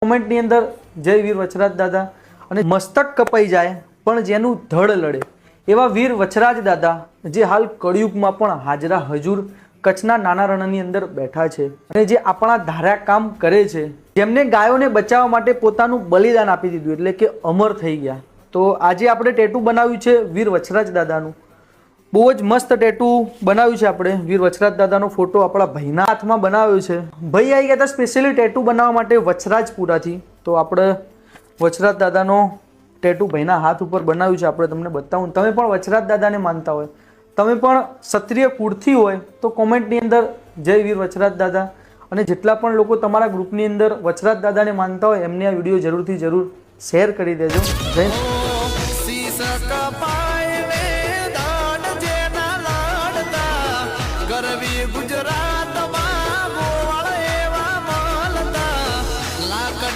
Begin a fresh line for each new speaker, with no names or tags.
કોમેન્ટની અંદર જય વીર વચરાજ દાદા અને મસ્તક કપાઈ જાય પણ જેનું ધડ લડે એવા વીર વચરાજ દાદા જે હાલ કળિયુગમાં પણ હાજરા હજુર કચ્છના નાના રણની અંદર બેઠા છે અને જે આપણા ધાર્યા કામ કરે છે, જેમને ગાયોને બચાવવા માટે પોતાનું બલિદાન આપી દીધું એટલે કે અમર થઈ ગયા। તો આજે આપણે ટેટુ બનાવ્યું છે વીર વચરાજ દાદાનું। બહુ જ મસ્ત ટેટુ બનાવ્યું છે આપણે। વીર વચરાજ દાદાનો ફોટો આપણા ભાઈના હાથમાં બનાવ્યો છે। ભાઈ આવી ગયા હતા સ્પેશિયલી ટેટુ બનાવવા માટે વચરાજપુરાથી। તો આપણે વચરાજ દાદાનો ટેટુ ભાઈના હાથ ઉપર બનાવ્યું છે। આપણે તમને બતાવું, તમે પણ વચરાજ દાદાને માનતા હોય, તમે પણ ક્ષત્રિય કુળથી હોય તો કોમેન્ટની અંદર જય વીર વચરાજ દાદા અને જેટલા પણ લોકો તમારા ગ્રુપની અંદર વચરાજ દાદાને માનતા હોય એમને આ વિડીયો જરૂર શેર કરી દેજો। જય